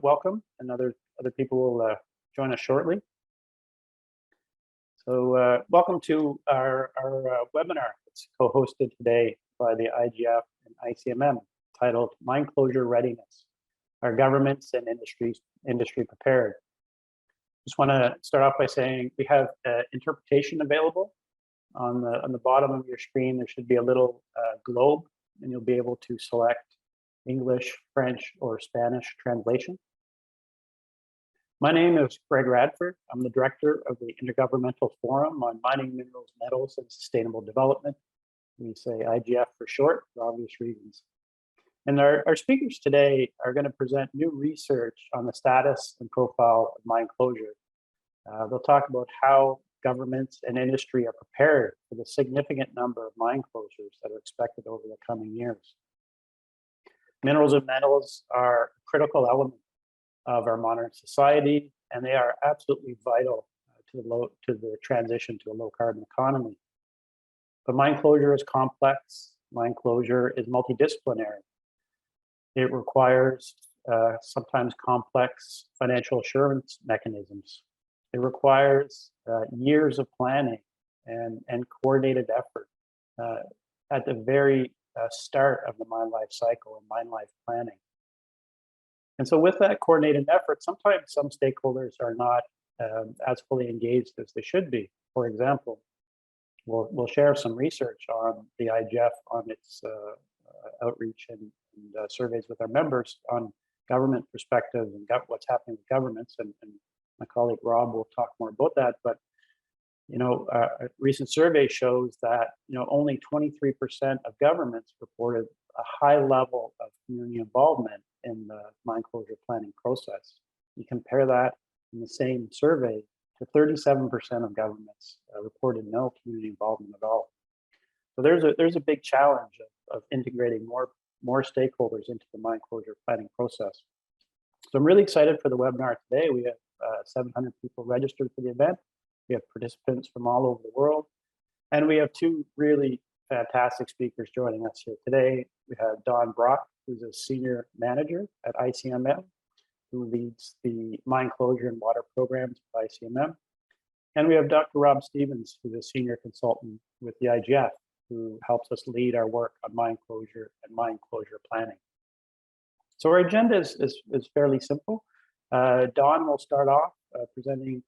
welcome, and other people will join us shortly. So welcome to our webinar. It's co-hosted today by the IGF and ICMM, titled Mine Closure Readiness, Are Governments and Industry Prepared? Just want to start off by saying we have interpretation available. On the bottom of your screen, there should be a little globe, and you'll be able to select English, French, or Spanish translation. My name is Greg Radford. I'm the director of the Intergovernmental Forum on Mining, Minerals, Metals, and Sustainable Development. We say IGF for short, for obvious reasons. And our speakers today are going to present new research on the status and profile of mine closure. They'll talk about how governments and industry are prepared for the significant number of mine closures that are expected over the coming years. Minerals and metals are a critical element of our modern society, and they are absolutely vital to the transition to a low carbon economy. But mine closure is complex. Mine closure is multidisciplinary. It requires sometimes complex financial assurance mechanisms. It requires years of planning and coordinated effort at the very start of the mine life cycle and mine life planning. And so with that coordinated effort, sometimes some stakeholders are not as fully engaged as they should be. For example, we'll share some research on the IGF on its outreach and surveys with our members on government perspectives and what's happening with governments. And my colleague Rob will talk more about that. But a recent survey shows that only 23% of governments reported a high level of community involvement in the mine closure planning process. You compare that in the same survey to 37% of governments reported no community involvement at all. So there's a big challenge of integrating more stakeholders into the mine closure planning process. So I'm really excited for the webinar today. We have 700 people registered for the event. We have participants from all over the world, and we have two really fantastic speakers joining us here today. We have Don Brock, who's a senior manager at ICMM, who leads the mine closure and water programs at ICMM. And we have Dr. Rob Stevens, who's a senior consultant with the IGF, who helps us lead our work on mine closure and mine closure planning. So our agenda is fairly simple. Dawn will start off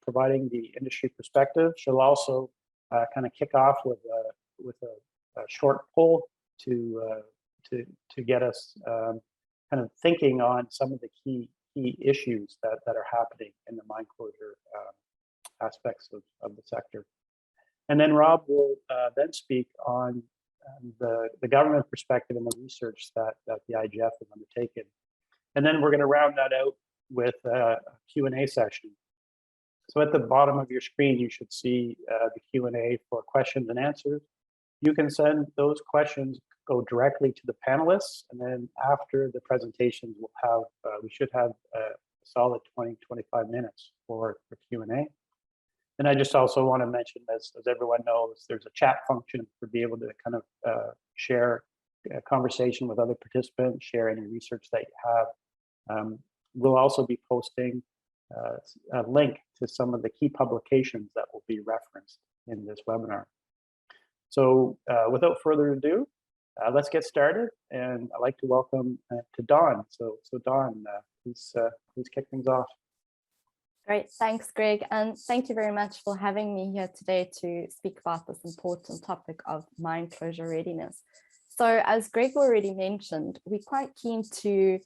providing the industry perspective. She'll also kind of kick off with a short poll to get us kind of thinking on some of the key issues that are happening in the mine closure aspects of the sector. And then Rob will then speak on the government perspective and the research that the IGF has undertaken. And then we're going to round that out with a Q&A session. So at the bottom of your screen, you should see the Q&A for questions and answers. You can send those questions, go directly to the panelists, and then after the presentations, we should have a solid 20-25 minutes for Q&A. And I just also want to mention, as everyone knows, there's a chat function for be able to kind of share a conversation with other participants, share any research that you have. We'll also be posting a link to some of the key publications that will be referenced in this webinar. So without further ado, let's get started. And I'd like to welcome to Dawn. So Dawn, please kick things off. Great, thanks, Greg. And thank you very much for having me here today to speak about this important topic of mine closure readiness. So as Greg already mentioned, we're quite keen to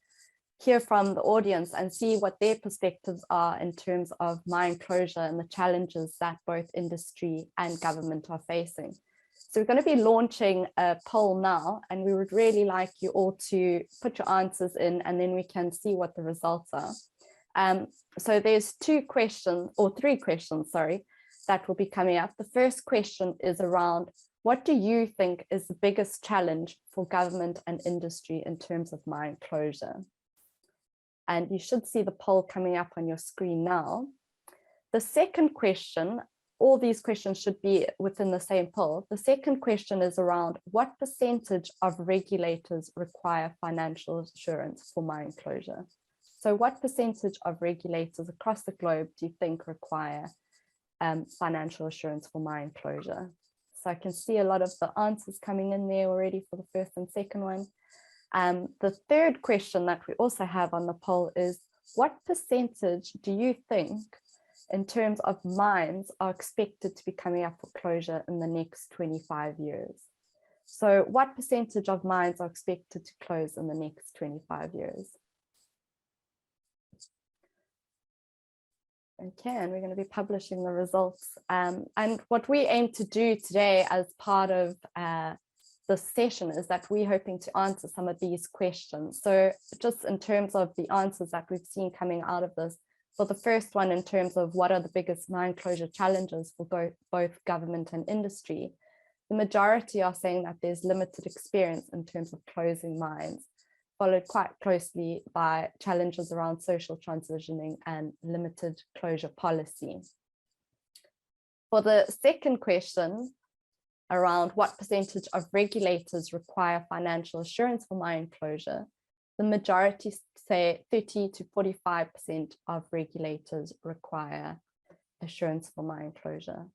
hear from the audience and see what their perspectives are in terms of mine closure and the challenges that both industry and government are facing. So we're going to be launching a poll now, and we would really like you all to put your answers in, and then we can see what the results are. So there's three questions, that will be coming up. The first question is around, what do you think is the biggest challenge for government and industry in terms of mine closure? And you should see the poll coming up on your screen now. The second question, all these questions should be within the same poll. The second question is around, what percentage of regulators require financial assurance for mine closure? So what percentage of regulators across the globe do you think require financial assurance for mine closure? So I can see a lot of the answers coming in there already for the first and second one. The third question that we also have on the poll is, what percentage do you think in terms of mines are expected to be coming up for closure in the next 25 years? So what percentage of mines are expected to close in the next 25 years? Okay, and we're going to be publishing the results. And what we aim to do today as part of this session is that we're hoping to answer some of these questions. So just in terms of the answers that we've seen coming out of this, for the first one, in terms of what are the biggest mine closure challenges for both government and industry, the majority are saying that there's limited experience in terms of closing mines, followed quite closely by challenges around social transitioning and limited closure policy. For the second question, around what percentage of regulators require financial assurance for mine closure, the majority say 30 to 45% of regulators require assurance for mine closure.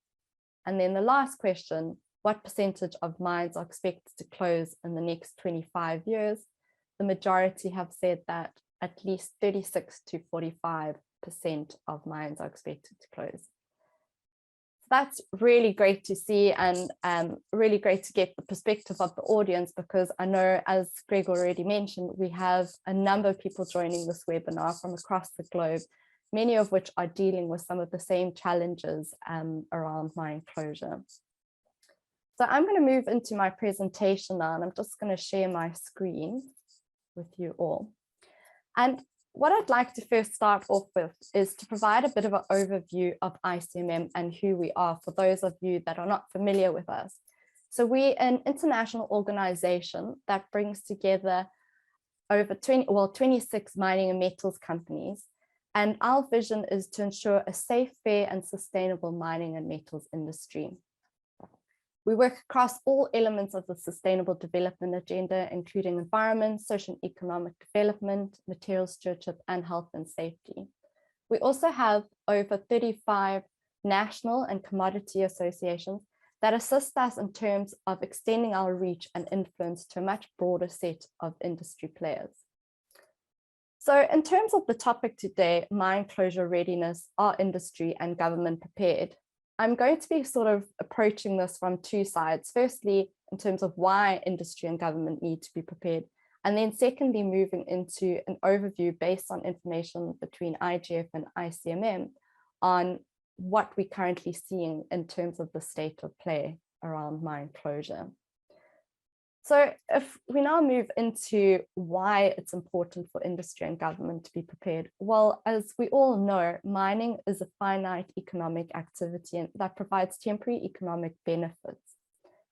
And then the last question, what percentage of mines are expected to close in the next 25 years? The majority have said that at least 36 to 45% of mines are expected to close. That's really great to see, and really great to get the perspective of the audience, because I know, as Greg already mentioned, we have a number of people joining this webinar from across the globe, many of which are dealing with some of the same challenges around mine closure. So I'm going to move into my presentation now, and I'm just going to share my screen with you all. And what I'd like to first start off with is to provide a bit of an overview of ICMM and who we are for those of you that are not familiar with us. So we're an international organization that brings together over 26 mining and metals companies. And our vision is to ensure a safe, fair and sustainable mining and metals industry. We work across all elements of the sustainable development agenda, including environment, social and economic development, materials stewardship, and health and safety. We also have over 35 national and commodity associations that assist us in terms of extending our reach and influence to a much broader set of industry players. So in terms of the topic today, mine closure readiness, are industry and government prepared? I'm going to be sort of approaching this from two sides. Firstly, in terms of why industry and government need to be prepared. And then secondly, moving into an overview based on information between IGF and ICMM on what we're currently seeing in terms of the state of play around mine closure. So if we now move into why it's important for industry and government to be prepared, well, as we all know, mining is a finite economic activity and that provides temporary economic benefits.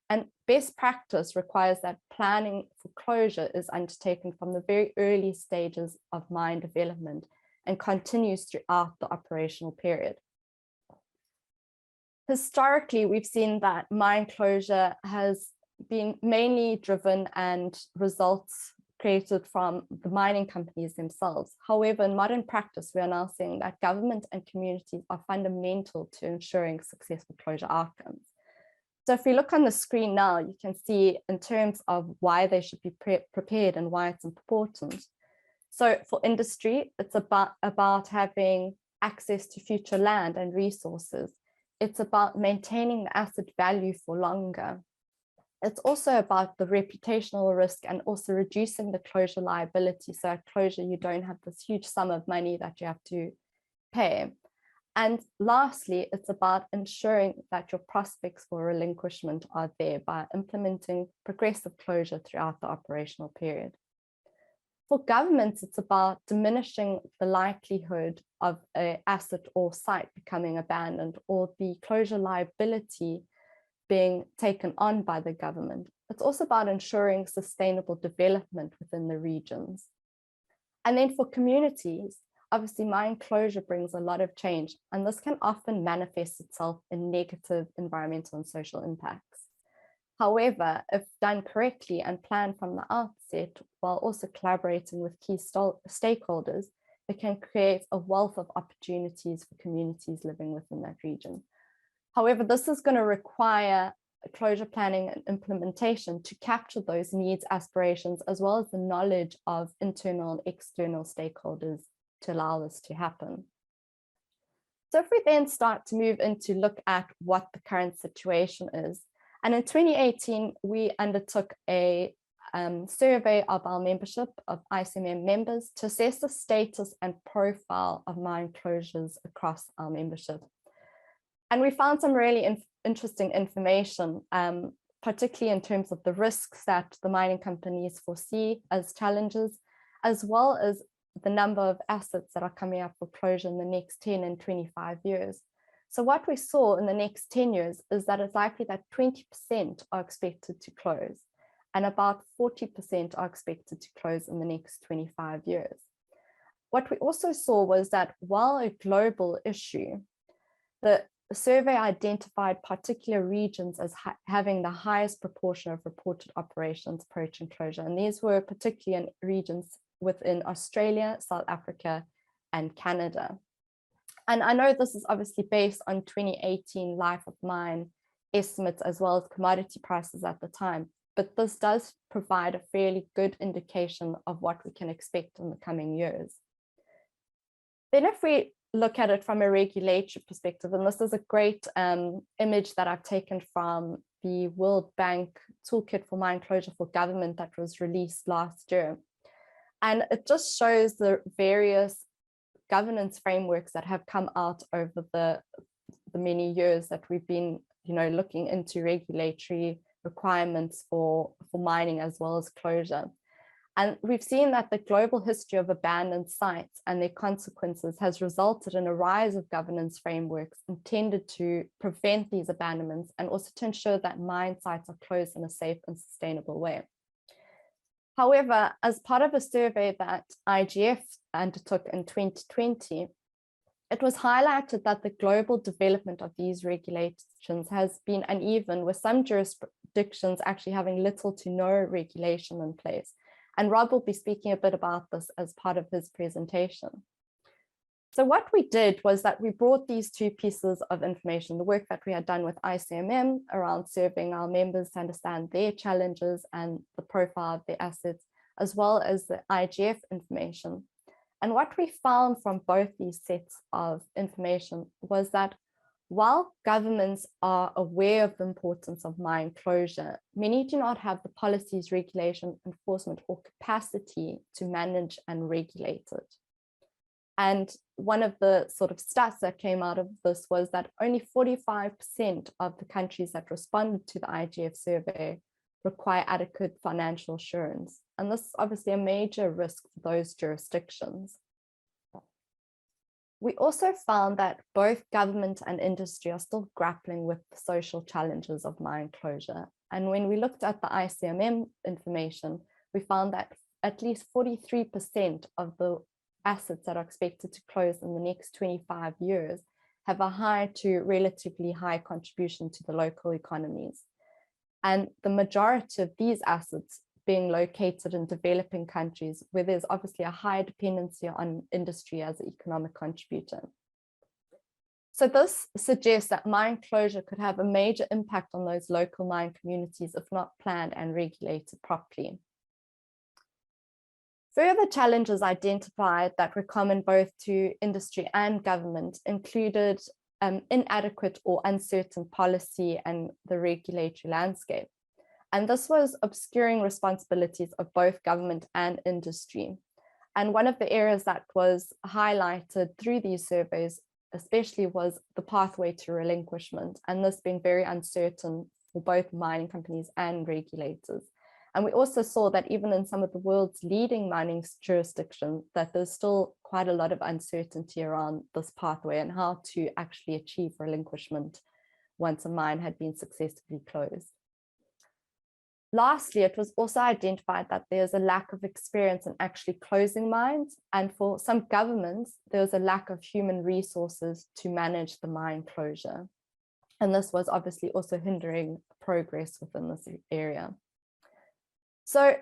And best practice requires that planning for closure is undertaken from the very early stages of mine development and continues throughout the operational period. Historically, we've seen that mine closure has been mainly driven and results created from the mining companies themselves. However, in modern practice, we are now seeing that government and communities are fundamental to ensuring successful closure outcomes. So if we look on the screen now, you can see in terms of why they should be prepared and why it's important. So for industry, it's about having access to future land and resources. It's about maintaining the asset value for longer. It's also about the reputational risk and also reducing the closure liability. So at closure, you don't have this huge sum of money that you have to pay. And lastly, it's about ensuring that your prospects for relinquishment are there by implementing progressive closure throughout the operational period. For governments, it's about diminishing the likelihood of an asset or site becoming abandoned or the closure liability being taken on by the government. It's also about ensuring sustainable development within the regions. And then for communities, obviously mine closure brings a lot of change, and this can often manifest itself in negative environmental and social impacts. However, if done correctly and planned from the outset, while also collaborating with key stakeholders, it can create a wealth of opportunities for communities living within that region. However, this is going to require closure planning and implementation to capture those needs, aspirations, as well as the knowledge of internal and external stakeholders to allow this to happen. So if we then start to move into look at what the current situation is, and in 2018, we undertook a survey of our membership of ICMM members to assess the status and profile of mine closures across our membership. And we found some really interesting information, particularly in terms of the risks that the mining companies foresee as challenges, as well as the number of assets that are coming up for closure in the next 10 and 25 years. So what we saw in the next 10 years is that it's likely that 20% are expected to close, and about 40% are expected to close in the next 25 years. What we also saw was that while a global issue, the survey identified particular regions as having the highest proportion of reported operations approaching closure. And these were particularly in regions within Australia, South Africa, and Canada. And I know this is obviously based on 2018 life of mine estimates as well as commodity prices at the time, but this does provide a fairly good indication of what we can expect in the coming years. Then if we look at it from a regulatory perspective, and this is a great image that I've taken from the World Bank Toolkit for Mine Closure for Government that was released last year. And it just shows the various governance frameworks that have come out over the many years that we've been, looking into regulatory requirements for mining as well as closure. And we've seen that the global history of abandoned sites and their consequences has resulted in a rise of governance frameworks intended to prevent these abandonments and also to ensure that mine sites are closed in a safe and sustainable way. However, as part of a survey that IGF undertook in 2020, it was highlighted that the global development of these regulations has been uneven, with some jurisdictions actually having little to no regulation in place. And Rob will be speaking a bit about this as part of his presentation. So what we did was that we brought these two pieces of information, the work that we had done with ICMM around surveying our members to understand their challenges and the profile of their assets, as well as the IGF information. And what we found from both these sets of information was that while governments are aware of the importance of mine closure, many do not have the policies, regulation, enforcement, or capacity to manage and regulate it. And one of the sort of stats that came out of this was that only 45% of the countries that responded to the IGF survey require adequate financial assurance. And this is obviously a major risk for those jurisdictions. We also found that both government and industry are still grappling with the social challenges of mine closure. And when we looked at the ICMM information, we found that at least 43% of the assets that are expected to close in the next 25 years have a high to relatively high contribution to the local economies. And the majority of these assets being located in developing countries where there's obviously a high dependency on industry as an economic contributor. So this suggests that mine closure could have a major impact on those local mine communities if not planned and regulated properly. Further challenges identified that were common both to industry and government included inadequate or uncertain policy and the regulatory landscape. And this was obscuring responsibilities of both government and industry. And one of the areas that was highlighted through these surveys, especially, was the pathway to relinquishment, and this being very uncertain for both mining companies and regulators. And we also saw that even in some of the world's leading mining jurisdictions, that there's still quite a lot of uncertainty around this pathway and how to actually achieve relinquishment once a mine had been successfully closed. Lastly, it was also identified that there's a lack of experience in actually closing mines, and for some governments, there's a lack of human resources to manage the mine closure. And this was obviously also hindering progress within this area. So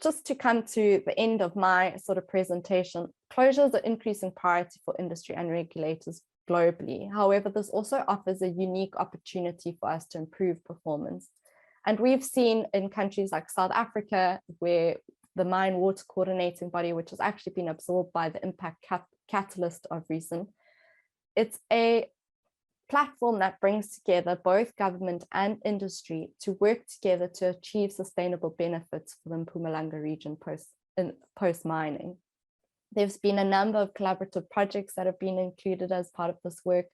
just to come to the end of my sort of presentation, closure is an increasing priority for industry and regulators globally. However, this also offers a unique opportunity for us to improve performance. And we've seen in countries like South Africa, where the mine water coordinating body, which has actually been absorbed by the impact catalyst of recent, it's a platform that brings together both government and industry to work together to achieve sustainable benefits for the Mpumalanga region post-mining. There's been a number of collaborative projects that have been included as part of this work,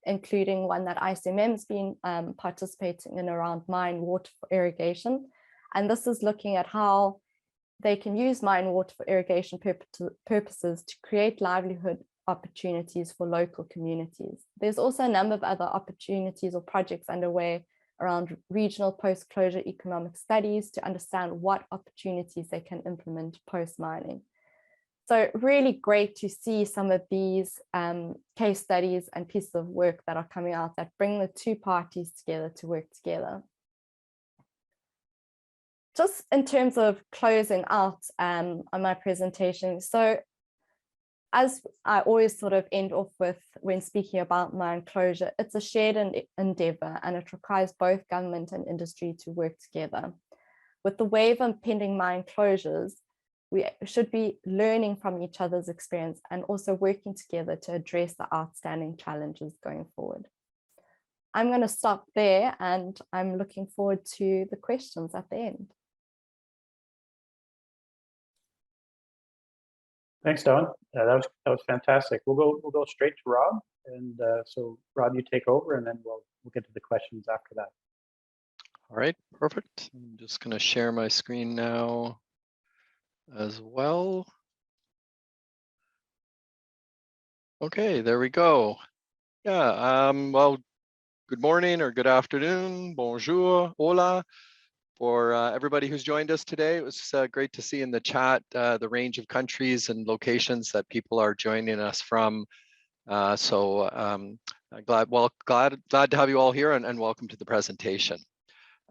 including one that ICMM has been participating in around mine water for irrigation. And this is looking at how they can use mine water for irrigation purposes to create livelihood opportunities for local communities. There's also a number of other opportunities or projects underway around regional post-closure economic studies to understand what opportunities they can implement post-mining. So really great to see some of these case studies and pieces of work that are coming out that bring the two parties together to work together. Just in terms of closing out on my presentation, so as I always sort of end off with when speaking about mine closure, it's a shared endeavor and it requires both government and industry to work together. With the wave of pending mine closures, we should be learning from each other's experience and also working together to address the outstanding challenges going forward. I'm going to stop there and I'm looking forward to the questions at the end. Thanks, Dawn. That was fantastic. We'll go straight to Rob, and so Rob, you take over, and then we'll get to the questions after that. All right, perfect. I'm just going to share my screen now as well. Okay, there we go. Yeah. Well, good morning or good afternoon. Bonjour, hola. For everybody who's joined us today, it was great to see in the chat the range of countries and locations that people are joining us from. Glad to have you all here and welcome to the presentation.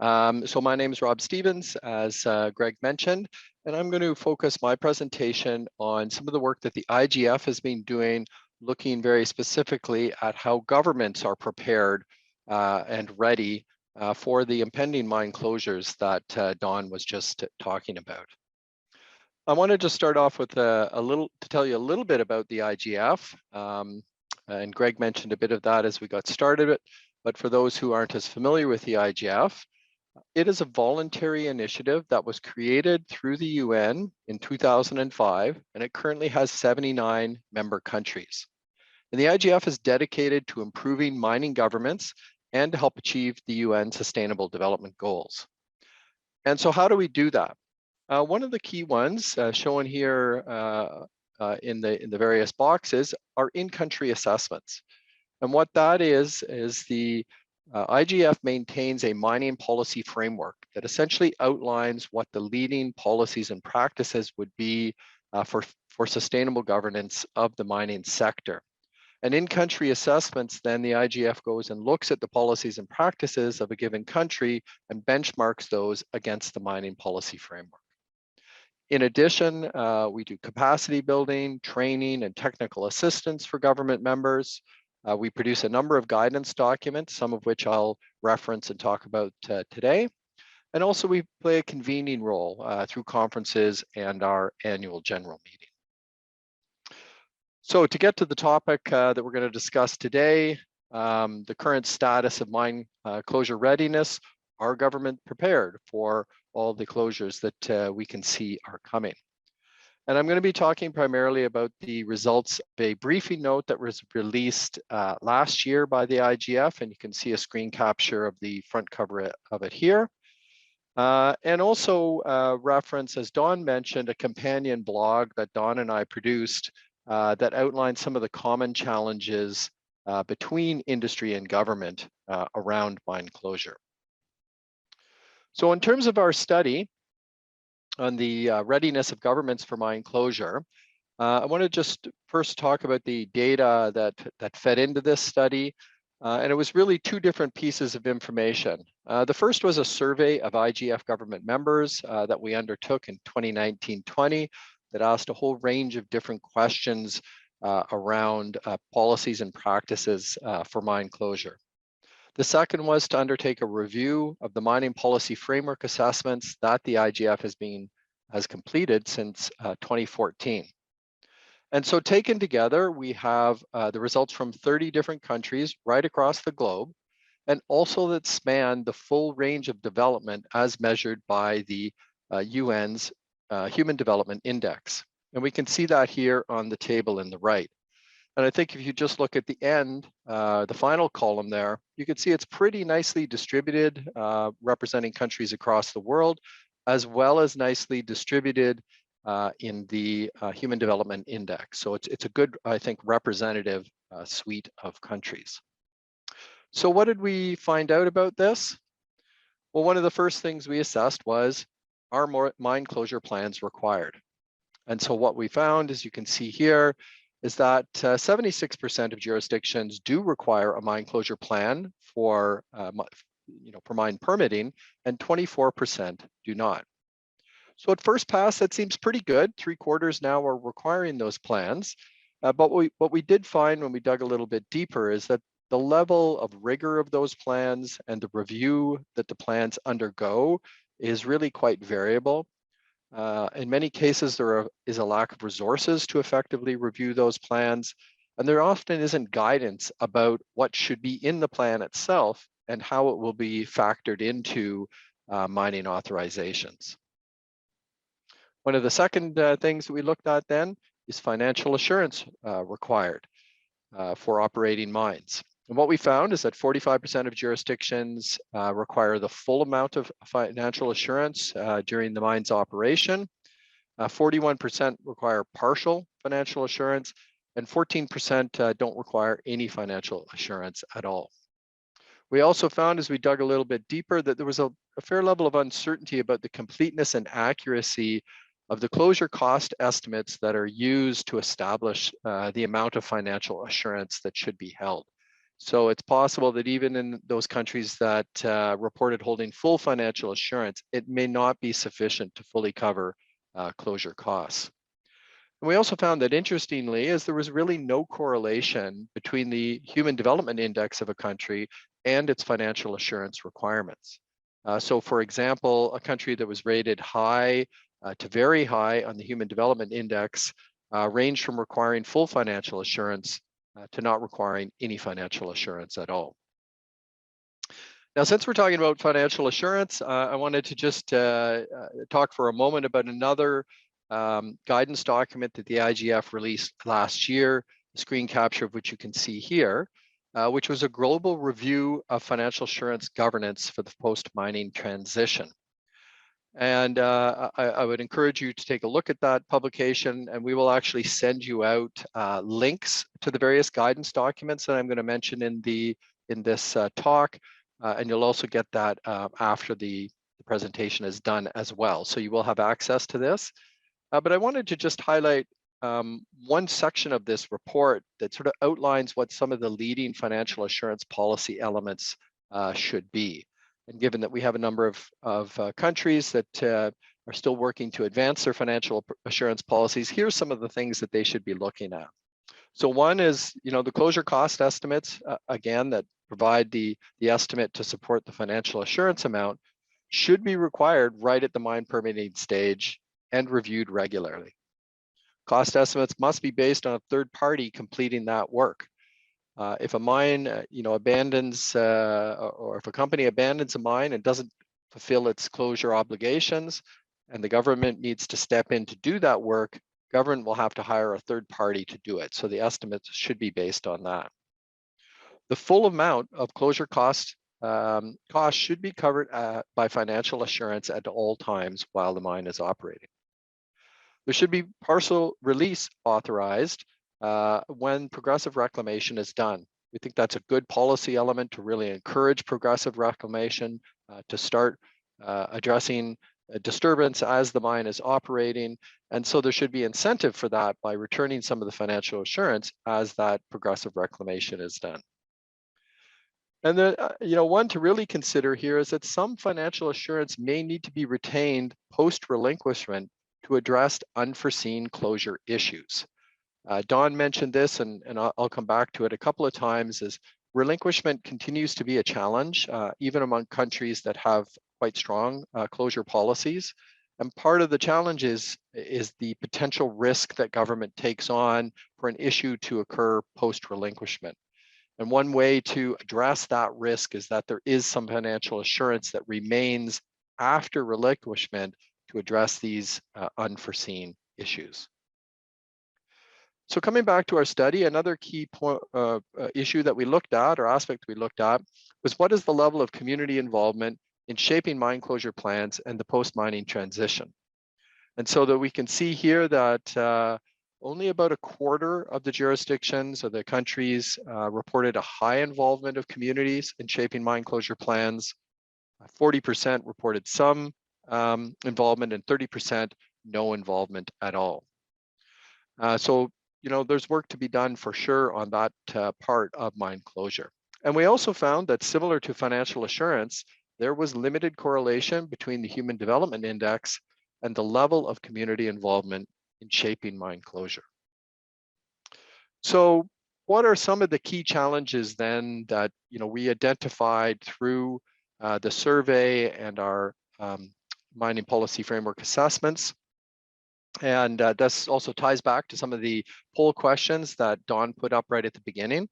So my name is Rob Stevens, as Greg mentioned, and I'm going to focus my presentation on some of the work that the IGF has been doing, looking very specifically at how governments are prepared and ready for the impending mine closures that Dawn was just talking about. I wanted to start off with to tell you a little bit about the IGF, and Greg mentioned a bit of that as we got started. But for those who aren't as familiar with the IGF, it is a voluntary initiative that was created through the UN in 2005, and it currently has 79 member countries. And the IGF is dedicated to improving mining governments and to help achieve the UN Sustainable Development Goals. And so how do we do that? One of the key ones shown here in the various boxes are in-country assessments. And what that is the IGF maintains a mining policy framework that essentially outlines what the leading policies and practices would be for sustainable governance of the mining sector. And in-country assessments, then the IGF goes and looks at the policies and practices of a given country and benchmarks those against the mining policy framework. In addition, we do capacity building, training, and technical assistance for government members. We produce a number of guidance documents, some of which I'll reference and talk about today. And also we play a convening role through conferences and our annual general meeting. So to get to the topic that we're going to discuss today, the current status of mine closure readiness, are government prepared for all the closures that we can see are coming? And I'm going to be talking primarily about the results of a briefing note that was released last year by the IGF, and you can see a screen capture of the front cover of it here. And also reference, as Dawn mentioned, a companion blog that Dawn and I produced that outlines some of the common challenges between industry and government around mine closure. So in terms of our study on the readiness of governments for mine closure, I want to just first talk about the data that fed into this study. And it was really two different pieces of information. The first was a survey of IGF government members that we undertook in 2019-20 that asked a whole range of different questions around policies and practices for mine closure. The second was to undertake a review of the mining policy framework assessments that the IGF has completed since 2014. And so taken together, we have the results from 30 different countries right across the globe, and also that span the full range of development as measured by the UN's Human Development Index. And we can see that here on the table in the right. And I think if you just look at the end, the final column there, you can see it's pretty nicely distributed, representing countries across the world, as well as nicely distributed in the Human Development Index. So it's a good, I think, representative suite of countries. So what did we find out about this? Well, one of the first things we assessed was, are mine closure plans required? And so what we found, as you can see here, is that 76% of jurisdictions do require a mine closure plan for mine permitting, and 24% do not. So at first pass, that seems pretty good. 3/4 now are requiring those plans. But what we did find when we dug a little bit deeper is that the level of rigor of those plans and the review that the plans undergo is really quite variable. In many cases, there is a lack of resources to effectively review those plans, and there often isn't guidance about what should be in the plan itself and how it will be factored into mining authorizations. One of the second things that we looked at then is financial assurance required for operating mines. And what we found is that 45% of jurisdictions require the full amount of financial assurance during the mine's operation. 41% require partial financial assurance, and 14% don't require any financial assurance at all. We also found, as we dug a little bit deeper, that there was a fair level of uncertainty about the completeness and accuracy of the closure cost estimates that are used to establish the amount of financial assurance that should be held. So it's possible that even in those countries that reported holding full financial assurance, it may not be sufficient to fully cover closure costs. And we also found that, interestingly, is there was really no correlation between the Human Development Index of a country and its financial assurance requirements. So for example, a country that was rated high to very high on the Human Development Index ranged from requiring full financial assurance to not requiring any financial assurance at all. Now, since we're talking about financial assurance, I wanted to just talk for a moment about another guidance document that the IGF released last year, the screen capture of which you can see here, which was a global review of financial assurance governance for the post-mining transition. And I would encourage you to take a look at that publication, and we will actually send you out links to the various guidance documents that I'm going to mention in this talk, and you'll also get that after the presentation is done as well. So you will have access to this. But I wanted to just highlight one section of this report that sort of outlines what some of the leading financial assurance policy elements should be. And given that we have a number of countries that are still working to advance their financial assurance policies, here's some of the things that they should be looking at. So one is, the closure cost estimates, again, that provide the estimate to support the financial assurance amount, should be required right at the mine permitting stage and reviewed regularly. Cost estimates must be based on a third party completing that work. If a mine, abandons, or if a company abandons a mine and doesn't fulfill its closure obligations, and the government needs to step in to do that work, government will have to hire a third party to do it. So the estimates should be based on that. The full amount of closure costs should be covered by financial assurance at all times while the mine is operating. There should be partial release authorized when progressive reclamation is done. We think that's a good policy element to really encourage progressive reclamation, to start addressing disturbance as the mine is operating. And so there should be incentive for that by returning some of the financial assurance as that progressive reclamation is done. And then, one to really consider here is that some financial assurance may need to be retained post-relinquishment to address unforeseen closure issues. Don mentioned this, and I'll come back to it a couple of times, is relinquishment continues to be a challenge, even among countries that have quite strong closure policies. And part of the challenge is the potential risk that government takes on for an issue to occur post-relinquishment. And one way to address that risk is that there is some financial assurance that remains after relinquishment to address these unforeseen issues. So coming back to our study, another key issue that we looked at, or aspect we looked at, was what is the level of community involvement in shaping mine closure plans and the post-mining transition. And so that we can see here that only about a quarter of the jurisdictions or the countries reported a high involvement of communities in shaping mine closure plans. 40% reported some involvement and 30% no involvement at all. So, there's work to be done for sure on that part of mine closure. And we also found that similar to financial assurance, there was limited correlation between the Human Development Index and the level of community involvement in shaping mine closure. So what are some of the key challenges then that we identified through the survey and our mining policy framework assessments? And this also ties back to some of the poll questions that Don put up right at the beginning.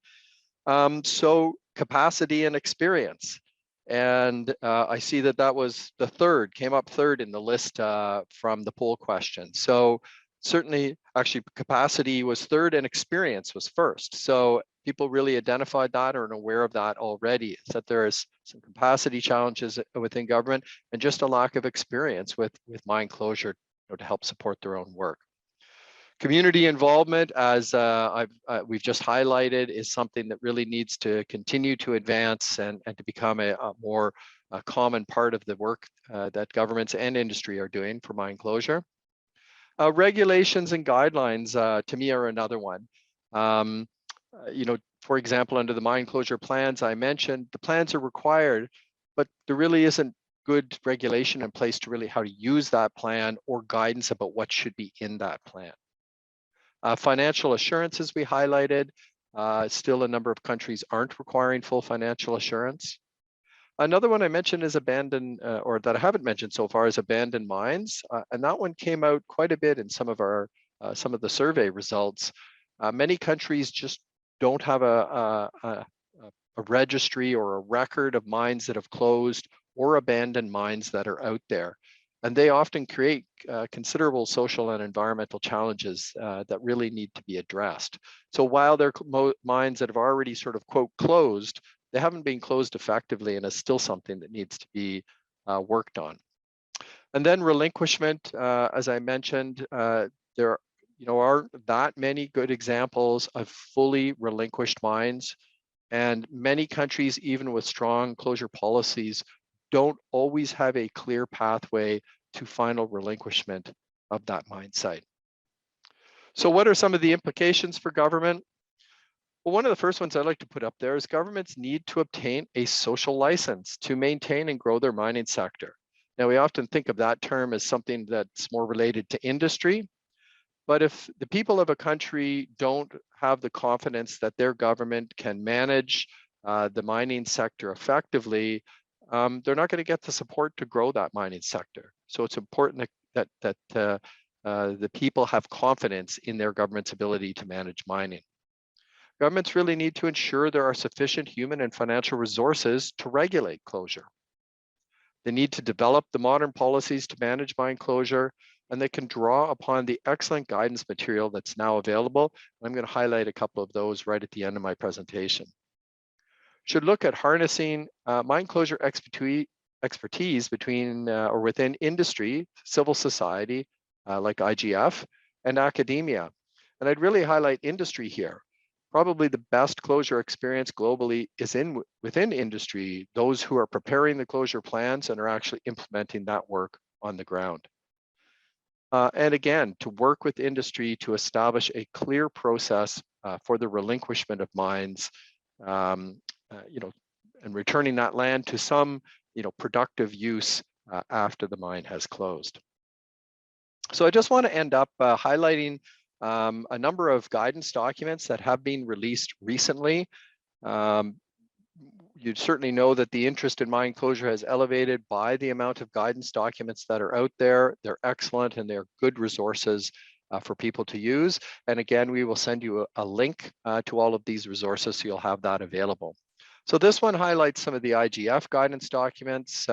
So capacity and experience. And I see that was the third, came up third in the list from the poll question. So certainly, actually, capacity was third and experience was first. So people really identified that or are aware of that already. It's that there is some capacity challenges within government and just a lack of experience with mine closure to help support their own work. Community involvement, as we've just highlighted, is something that really needs to continue to advance and to become a more common part of the work that governments and industry are doing for mine closure. Regulations and guidelines, to me, are another one. For example, under the mine closure plans I mentioned, the plans are required, but there really isn't good regulation in place to really how to use that plan or guidance about what should be in that plan. Financial assurance, as we highlighted, still a number of countries aren't requiring full financial assurance. Another one I mentioned is abandoned, or that I haven't mentioned so far, is abandoned mines, and that one came out quite a bit in some of the survey results. Many countries just don't have a registry or a record of mines that have closed or abandoned mines that are out there. And they often create considerable social and environmental challenges that really need to be addressed. So while they're mines that have already sort of, quote, closed, they haven't been closed effectively and is still something that needs to be worked on. And then relinquishment, as I mentioned, there aren't that many good examples of fully relinquished mines. And many countries, even with strong closure policies, don't always have a clear pathway to final relinquishment of that mine site. So what are some of the implications for government? Well, one of the first ones I'd like to put up there is governments need to obtain a social license to maintain and grow their mining sector. Now, we often think of that term as something that's more related to industry, but if the people of a country don't have the confidence that their government can manage the mining sector effectively, they're not going to get the support to grow that mining sector. So it's important that the people have confidence in their government's ability to manage mining. Governments really need to ensure there are sufficient human and financial resources to regulate closure. They need to develop the modern policies to manage mine closure, and they can draw upon the excellent guidance material that's now available. I'm going to highlight a couple of those right at the end of my presentation. Should look at harnessing mine closure expertise between or within industry, civil society, like IGF, and academia. And I'd really highlight industry here. Probably the best closure experience globally is within industry, those who are preparing the closure plans and are actually implementing that work on the ground. And again, to work with industry to establish a clear process for the relinquishment of mines, and returning that land to some productive use after the mine has closed. So I just want to end up highlighting a number of guidance documents that have been released recently. You'd certainly know that the interest in mine closure has elevated by the amount of guidance documents that are out there. They're excellent and they're good resources for people to use. And again, we will send you a link to all of these resources so you'll have that available. So this one highlights some of the IGF guidance documents,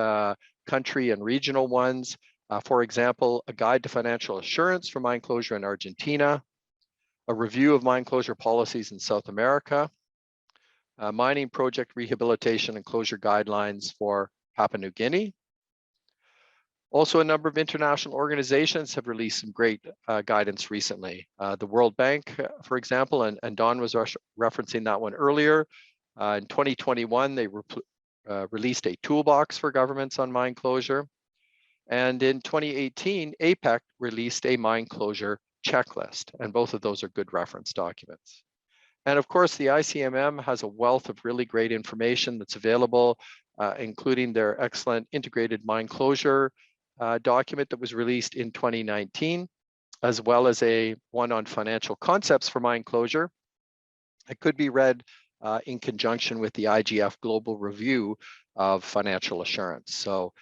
country and regional ones. For example, a guide to financial assurance for mine closure in Argentina, a review of mine closure policies in South America, mining project rehabilitation and closure guidelines for Papua New Guinea. Also, a number of international organizations have released some great guidance recently. The World Bank, for example, and Don was referencing that one earlier. In 2021, they released a toolbox for governments on mine closure. And in 2018, APEC released a mine closure checklist, and both of those are good reference documents. And of course, the ICMM has a wealth of really great information that's available, including their excellent integrated mine closure document that was released in 2019, as well as a one on financial concepts for mine closure. It could be read in conjunction with the IGF Global Review of Financial Assurance. So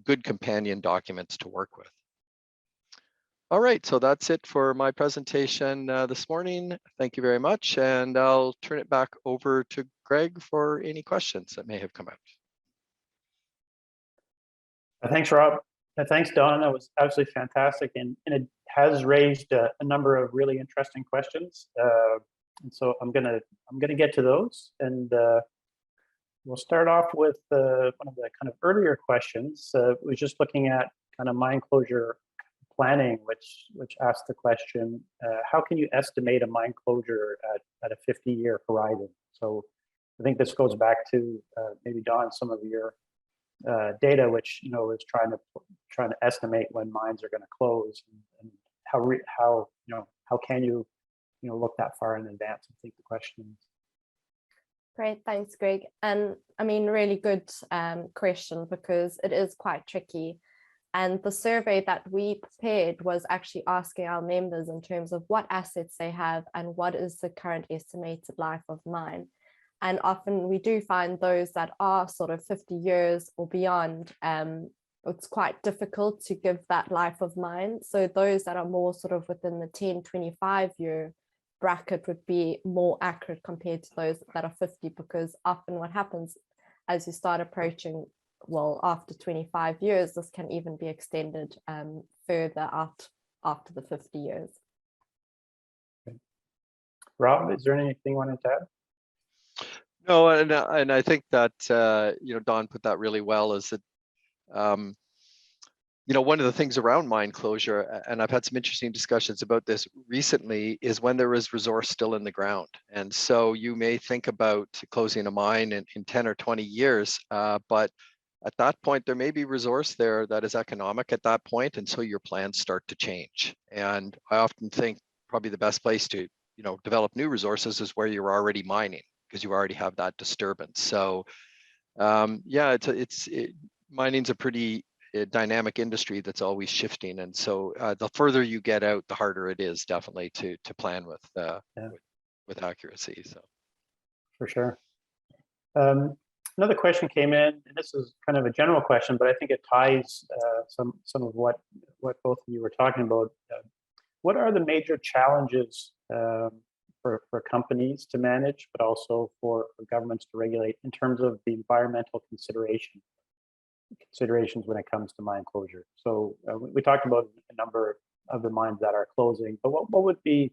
good companion documents to work with. All right, so that's it for my presentation this morning. Thank you very much, and I'll turn it back over to Greg for any questions that may have come out. Thanks, Rob. Thanks, Don. That was absolutely fantastic, and it has raised a number of really interesting questions. And so I'm gonna get to those, and we'll start off with one of the kind of earlier questions. We're just looking at kind of mine closure planning, which asked the question, how can you estimate a mine closure at a 50-year horizon? So I think this goes back to maybe Don, some of your data, which is trying to estimate when mines are going to close, and how can you look that far in advance. I think the question is. Great, thanks, Greg. And I mean, really good question, because it is quite tricky. And the survey that we prepared was actually asking our members in terms of what assets they have and what is the current estimated life of mine. And often we do find those that are sort of 50 years or beyond, it's quite difficult to give that life of mine. So those that are more sort of within the 10, 25-year bracket would be more accurate compared to those that are 50, because often what happens as you start approaching, well, after 25 years, this can even be extended further out after the 50 years. Okay. Rob, is there anything you wanted to add? No, and I think that Don put that really well. Is that one of the things around mine closure, and I've had some interesting discussions about this recently, is when there is resource still in the ground. And so you may think about closing a mine in 10 or 20 years, but at that point, there may be resource there that is economic at that point, and so your plans start to change. And I often think probably the best place to develop new resources is where you're already mining, because you already have that disturbance. So yeah, mining's a pretty dynamic industry that's always shifting, and so the further you get out, the harder it is definitely to plan with accuracy. So for sure. Another question came in, and this is kind of a general question, but I think it ties some of what both of you were talking about. What are the major challenges for companies to manage, but also for governments to regulate in terms of the environmental considerations when it comes to mine closure? So we talked about a number of the mines that are closing, but what would be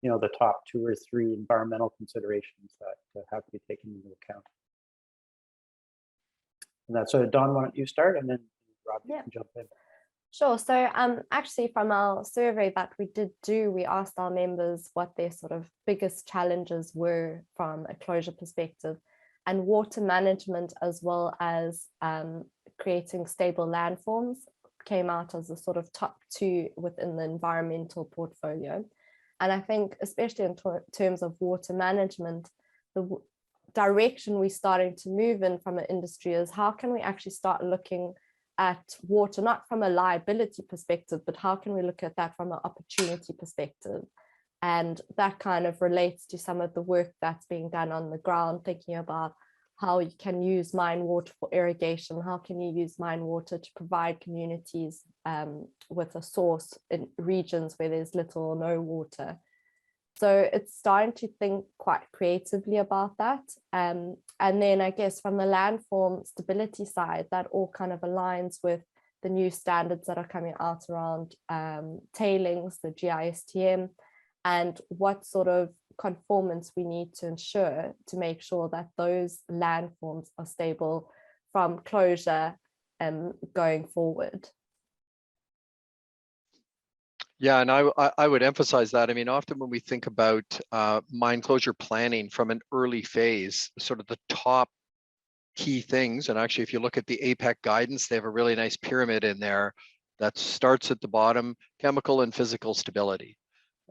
the top 2 or 3 environmental considerations that have to be taken into account? And that's so Don, why don't you start, and then Rob, you can jump in. Sure. So actually from our survey that we did do, we asked our members what their sort of biggest challenges were from a closure perspective, and water management as well as creating stable landforms came out as the sort of top 2 within the environmental portfolio. And I think especially in terms of water management, direction we're starting to move in from an industry is how can we actually start looking at water, not from a liability perspective, but how can we look at that from an opportunity perspective? And that kind of relates to some of the work that's being done on the ground, thinking about how you can use mine water for irrigation, how can you use mine water to provide communities with a source in regions where there's little or no water. So it's starting to think quite creatively about that. And then I guess from the landform stability side, that all kind of aligns with the new standards that are coming out around tailings, the GISTM, and what sort of conformance we need to ensure to make sure that those landforms are stable from closure going forward. Yeah, and I would emphasize that. I mean, often when we think about mine closure planning from an early phase, sort of the top key things, and actually if you look at the APEC guidance, they have a really nice pyramid in there that starts at the bottom, chemical and physical stability.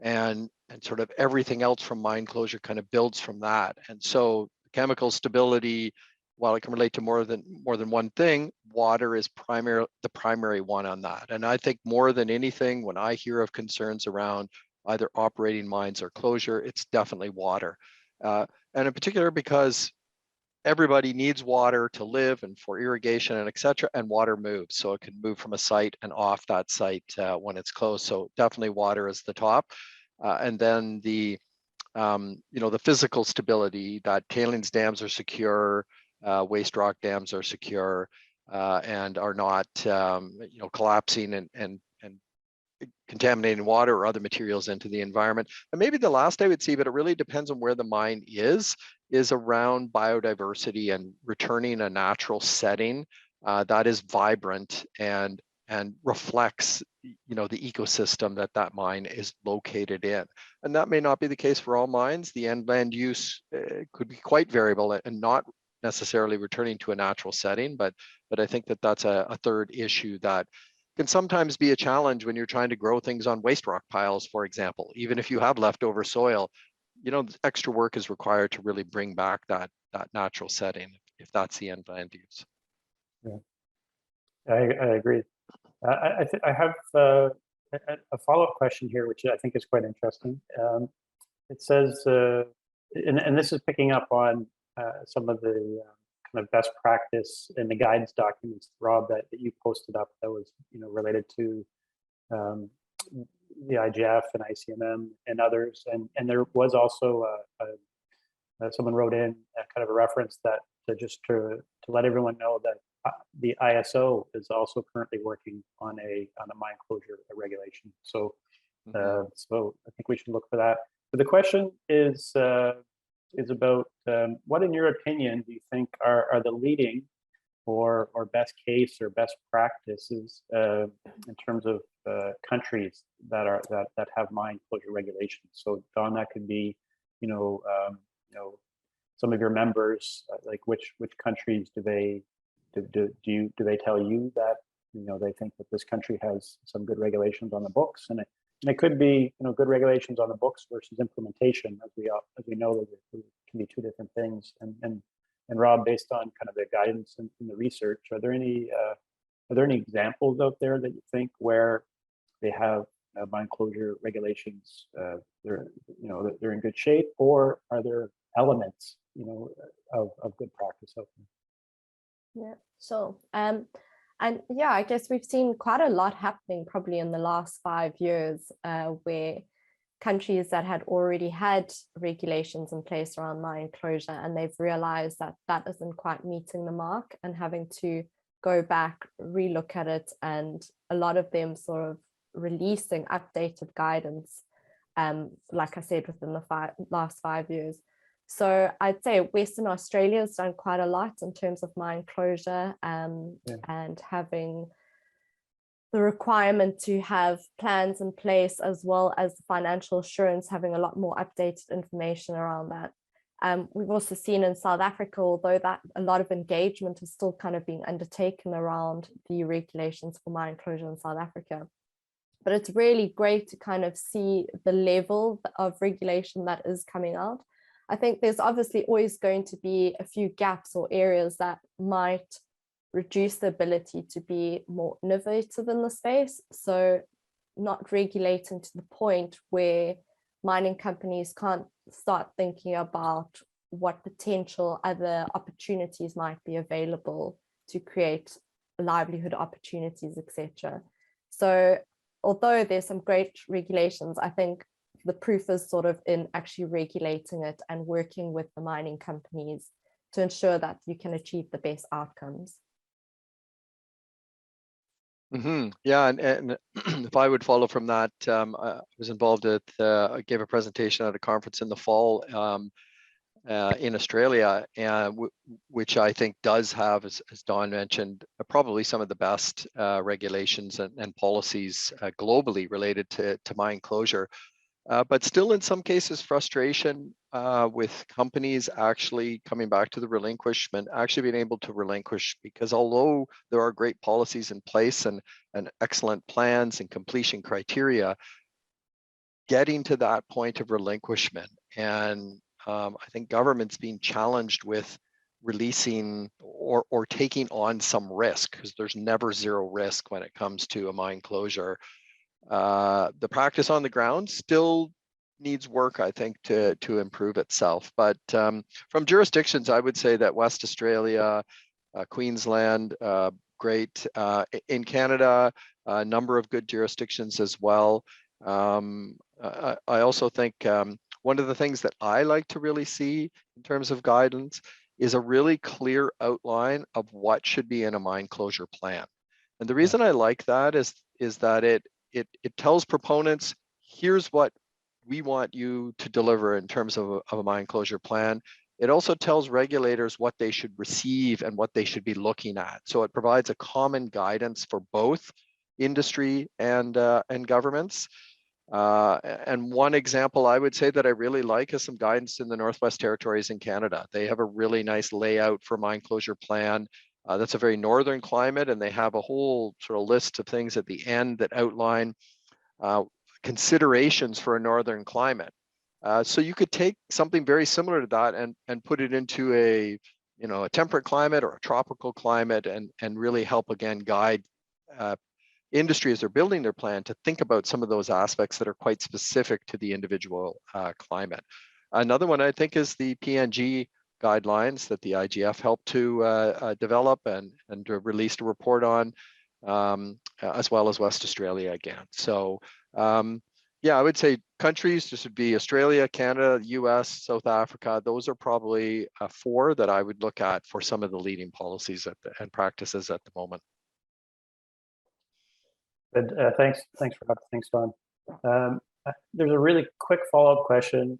And sort of everything else from mine closure kind of builds from that. And so chemical stability, while it can relate to more than one thing, water is the primary one on that. And I think more than anything, when I hear of concerns around either operating mines or closure, it's definitely water. And in particular, because everybody needs water to live and for irrigation and et cetera, and water moves. So it can move from a site and off that site when it's closed. So definitely water is the top. And then the the physical stability, that tailings dams are secure, waste rock dams are secure, and are not collapsing and contaminating water or other materials into the environment. And maybe the last I would see, but it really depends on where the mine is around biodiversity and returning a natural setting that is vibrant and reflects the ecosystem that mine is located in. And that may not be the case for all mines. The end land use could be quite variable and not necessarily returning to a natural setting, but I think that's a third issue that can sometimes be a challenge when you're trying to grow things on waste rock piles, for example. Even if you have leftover soil, extra work is required to really bring back that natural setting if that's the end land use. Yeah, I agree. I have a follow-up question here, which I think is quite interesting. It says, and this is picking up on some of the kind of best practice in the guidance documents, Rob, that you posted up that was related to the IGF and ICMM and others. And there was also someone wrote in kind of a reference that to let everyone know that the ISO is also currently working on a mine closure regulation. So so I think we should look for that. But the question is about what, in your opinion, do you think are the leading or best case or best practices in terms of countries that have mine closure regulations? So Don, that could be some of your members, like which countries do they tell you that they think that this country has some good regulations on the books, and it could be good regulations on the books versus implementation, as we know that it can be two different things. And Rob, based on kind of the guidance and the research, are there any examples out there that you think where they have mine closure regulations, they're in good shape, or are there elements of good practice out there? Yeah, sure. And yeah, I guess we've seen quite a lot happening probably in the last 5 years where countries that had already had regulations in place around mine closure, and they've realized that that isn't quite meeting the mark and having to go back, relook at it, and a lot of them sort of releasing updated guidance, like I said, within the last 5 years. So I'd say Western Australia has done quite a lot in terms of mine closure and having the requirement to have plans in place, as well as financial assurance, having a lot more updated information around that. We've also seen in South Africa, although that a lot of engagement is still kind of being undertaken around the regulations for mine closure in South Africa. But it's really great to kind of see the level of regulation that is coming out. I think there's obviously always going to be a few gaps or areas that might reduce the ability to be more innovative in the space. So not regulating to the point where mining companies can't start thinking about what potential other opportunities might be available to create livelihood opportunities, etc. So although there's some great regulations, I think the proof is sort of in actually regulating it and working with the mining companies to ensure that you can achieve the best outcomes. Yeah, and if I would follow from that, I was involved at, I gave a presentation at a conference in the fall in Australia, which I think does have, as Dawn mentioned, probably some of the best regulations and policies globally related to mine closure. But still in some cases frustration with companies actually coming back to the relinquishment, actually being able to relinquish, because although there are great policies in place and excellent plans and completion criteria, getting to that point of relinquishment, and I think government's being challenged with releasing or taking on some risk, because there's never zero risk when it comes to a mine closure. The practice on the ground still needs work, I think, to improve itself. But from jurisdictions, I would say that West Australia, Queensland, great. In Canada, a number of good jurisdictions as well. I also think one of the things that I like to really see in terms of guidance is a really clear outline of what should be in a mine closure plan. And the reason I like that is that it tells proponents, here's what we want you to deliver in terms of a mine closure plan. It also tells regulators what they should receive and what they should be looking at. So it provides a common guidance for both industry and governments. And one example I would say that I really like is some guidance in the Northwest Territories in Canada. They have a really nice layout for mine closure plan. That's a very northern climate, and they have a whole sort of list of things at the end that outline considerations for a northern climate. So you could take something very similar to that and put it into a temperate climate or a tropical climate, and really help again guide industry as they're building their plan to think about some of those aspects that are quite specific to the individual climate. Another one I think is the PNG guidelines that the IGF helped to develop and released a report on, as well as West Australia again. So yeah, I would say countries, this would be Australia, Canada, US, South Africa. Those are probably 4 that I would look at for some of the leading policies and practices at the moment. Good. Thanks, Rob. Thanks, Dawn. There's a really quick follow-up question.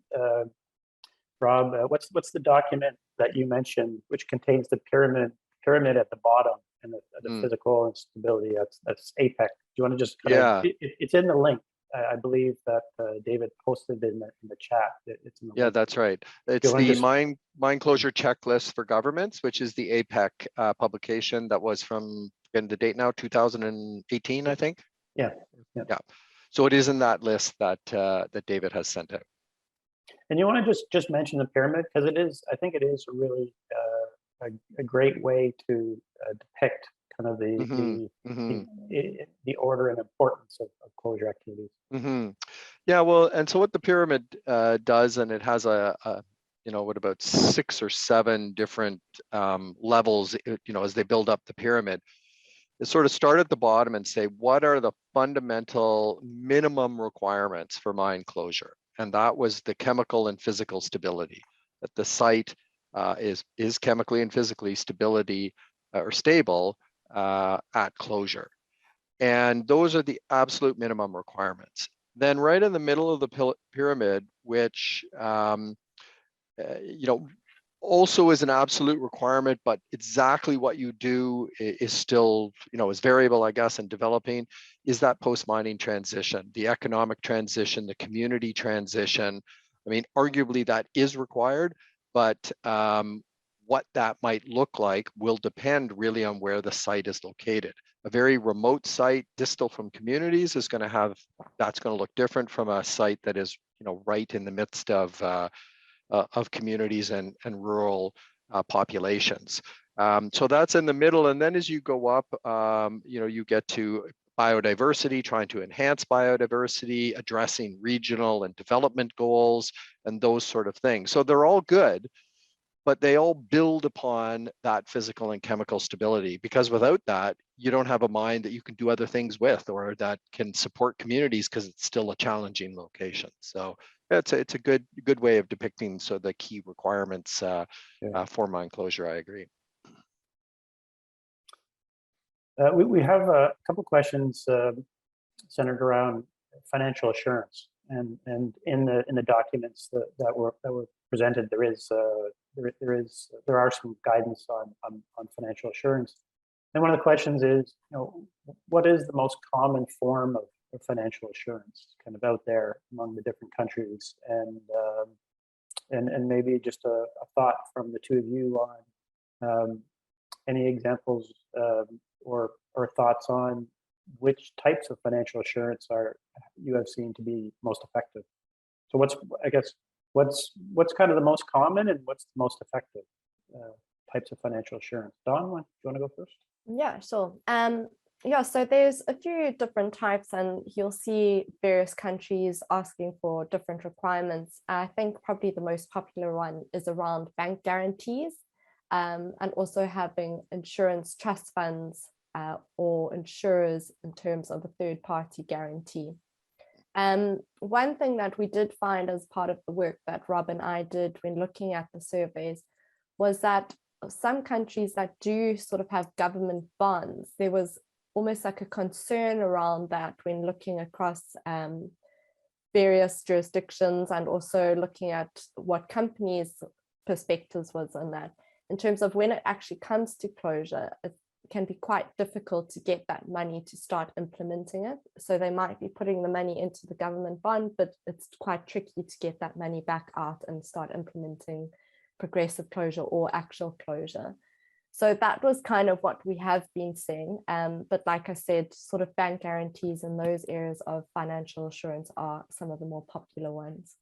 Rob, what's the document that you mentioned, which contains the pyramid at the bottom and the physical instability? That's APEC. Do you want to just kind of? It's in the link. I believe that David posted in the chat. It's in the link. That's right. It's the mine closure checklist for governments, which is the APEC publication that was from, getting the date now, 2018, I think. Yeah. So it is in that list that that David has sent out. And you want to just mention the pyramid, because I think it is really a great way to depict kind of the order and importance of closure activities. Yeah, well, and so what the pyramid does, and it has what about 6 or 7 different levels, as they build up the pyramid, is sort of start at the bottom and say, what are the fundamental minimum requirements for mine closure? And that was the chemical and physical stability, that the site is chemically and physically stable at closure. And those are the absolute minimum requirements. Then right in the middle of the pyramid, which also is an absolute requirement, but exactly what you do is still, is variable, I guess, in developing, is that post-mining transition, the economic transition, the community transition. I mean, arguably that is required, but what that might look like will depend really on where the site is located. A very remote site distal from communities is that's going to look different from a site that is, right in the midst of of communities and rural populations. So that's in the middle, and then as you go up, you get to biodiversity, trying to enhance biodiversity, addressing regional and development goals, and those sort of things. So they're all good, but they all build upon that physical and chemical stability, because without that, you don't have a mine that you can do other things with, or that can support communities, because it's still a challenging location. So it's a good way of depicting the key requirements for mine closure. I agree. We have a couple questions centered around financial assurance, and in the documents that were presented, there are some guidance on financial assurance. And one of the questions is, what is the most common form of financial assurance kind of out there among the different countries, and maybe just a thought from the two of you on any examples or thoughts on which types of financial assurance you have seen to be most effective. So what's kind of the most common, and what's the most effective types of financial assurance? Dawn, do you want to go first? Yeah, sure. Yeah, so there's a few different types, and you'll see various countries asking for different requirements. I think probably the most popular one is around bank guarantees, and also having insurance trust funds or insurers in terms of a third-party guarantee. One thing that we did find as part of the work that Rob and I did when looking at the surveys was that some countries that do sort of have government bonds, there was almost like a concern around that when looking across various jurisdictions, and also looking at what companies' perspectives was on that. In terms of when it actually comes to closure, it can be quite difficult to get that money to start implementing it. So they might be putting the money into the government bond, but it's quite tricky to get that money back out and start implementing progressive closure or actual closure. So that was kind of what we have been seeing. But like I said, sort of bank guarantees in those areas of financial assurance are some of the more popular ones.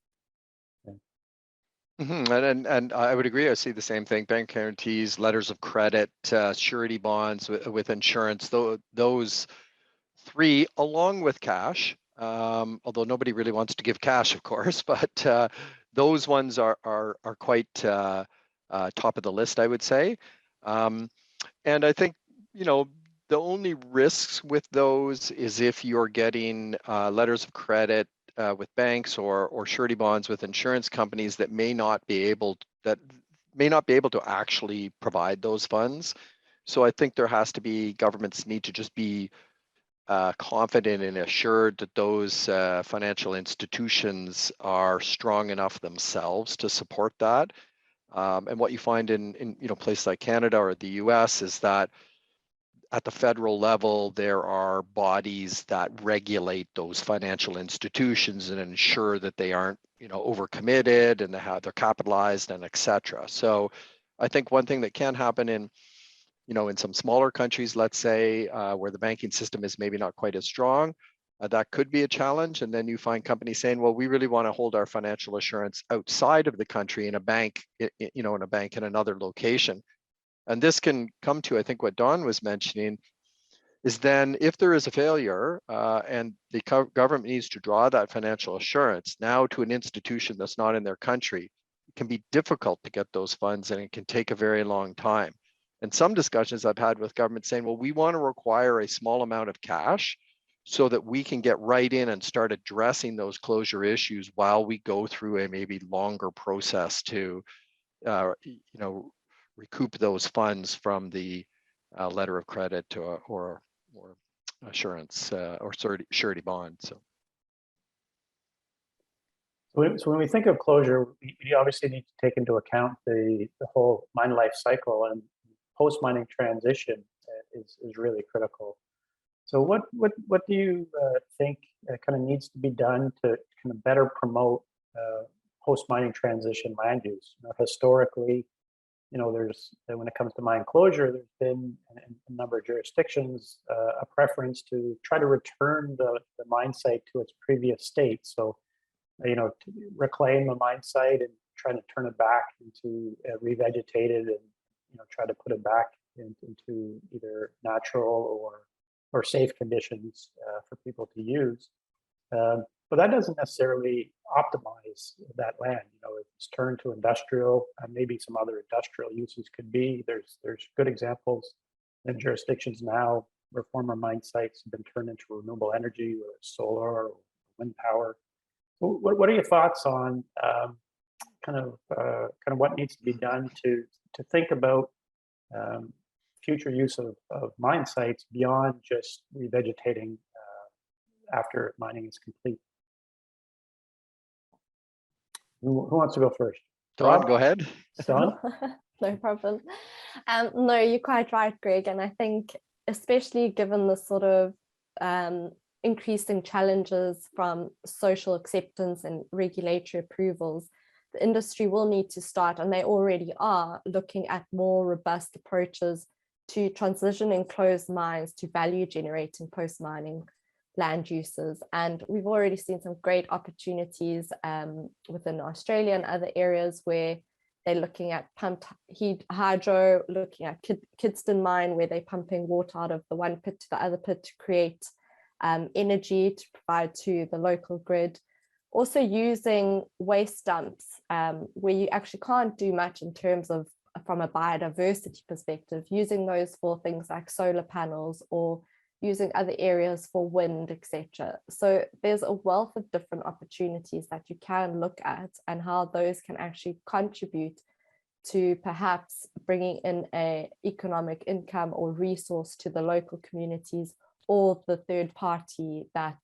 And I would agree. I see the same thing: bank guarantees, letters of credit, surety bonds with insurance. Those three, along with cash, although nobody really wants to give cash, of course, but those ones are quite top of the list, I would say. And I think, the only risks with those is if you're getting letters of credit with banks or surety bonds with insurance companies that may not be able to actually provide those funds. So I think there has to be, governments need to just be confident and assured that those financial institutions are strong enough themselves to support that. And what you find in places like Canada or the US is that at the federal level, there are bodies that regulate those financial institutions and ensure that they aren't, overcommitted, and they're capitalized, and et cetera. So I think one thing that can happen in some smaller countries, let's say, where the banking system is maybe not quite as strong, that could be a challenge. And then you find companies saying, well, we really want to hold our financial assurance outside of the country in a bank, in another location. And this can come to, I think, what Dawn was mentioning, is then if there is a failure and the government needs to draw that financial assurance now to an institution that's not in their country, it can be difficult to get those funds, and it can take a very long time. And some discussions I've had with government saying, well, we want to require a small amount of cash so that we can get right in and start addressing those closure issues while we go through a maybe longer process to recoup those funds from the letter of credit or assurance or surety bond. So when we think of closure, we obviously need to take into account the whole mine life cycle, and post-mining transition is really critical. So what do you think kind of needs to be done to kind of better promote post-mining transition land use? Historically, there's, when it comes to mine closure, there's been in a number of jurisdictions a preference to try to return the mine site to its previous state. So, to reclaim a mine site and trying to turn it back into revegetated and try to put it back into either natural or safe conditions for people to use. But that doesn't necessarily optimize that land. It's turned to industrial, and maybe some other industrial uses could be. There's good examples in jurisdictions now where former mine sites have been turned into renewable energy, whether it's solar or wind power. What are your thoughts on kind of what needs to be done to think about future use of mine sites beyond just revegetating after mining is complete? Who wants to go first? Dawn, Rob? go ahead. Dawn? No problem. No, you're quite right, Greg. And I think especially given the sort of increasing challenges from social acceptance and regulatory approvals, the industry will need to start, and they already are, looking at more robust approaches to transitioning closed mines to value generating post-mining land uses. And we've already seen some great opportunities within Australia and other areas where they're looking at pumped hydro, looking at Kidston mine, where they're pumping water out of the one pit to the other pit to create energy to provide to the local grid. Also using waste dumps where you actually can't do much in terms of from a biodiversity perspective, using those for things like solar panels or using other areas for wind, etc. So there's a wealth of different opportunities that you can look at and how those can actually contribute to perhaps bringing in a economic income or resource to the local communities or the third party that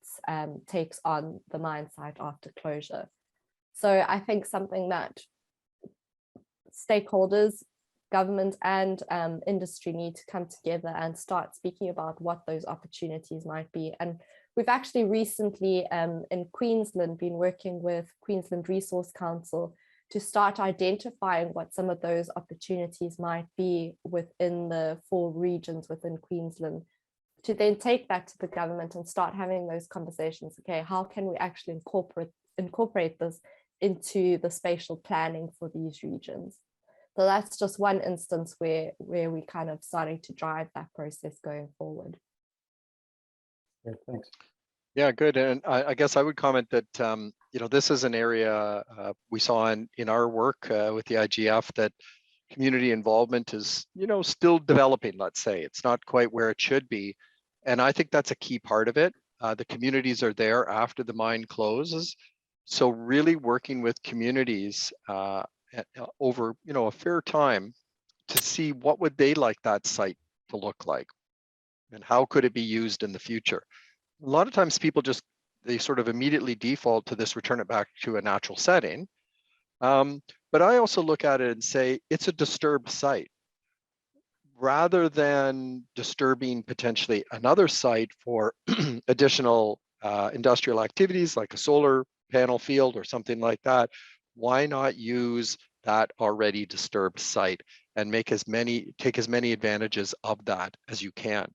takes on the mine site after closure. So I think something that stakeholders, government and industry need to come together and start speaking about what those opportunities might be. And we've actually recently in Queensland been working with Queensland Resource Council to start identifying what some of those opportunities might be within the 4 regions within Queensland, to then take that to the government and start having those conversations. Okay, how can we actually incorporate this into the spatial planning for these regions? So that's just one instance where we kind of starting to drive that process going forward. Yeah, thanks. Yeah, good. And I guess I would comment that this is an area we saw in our work with the IGF, that community involvement is still developing. Let's say it's not quite where it should be, and I think that's a key part of it. The communities are there after the mine closes, so really working with communities over a fair time to see what would they like that site to look like and how could it be used in the future. A lot of times people they sort of immediately default to this, return it back to a natural setting. But I also look at it and say it's a disturbed site. Rather than disturbing potentially another site for additional industrial activities like a solar panel field or something like that, why not use that already disturbed site and take as many advantages of that as you can.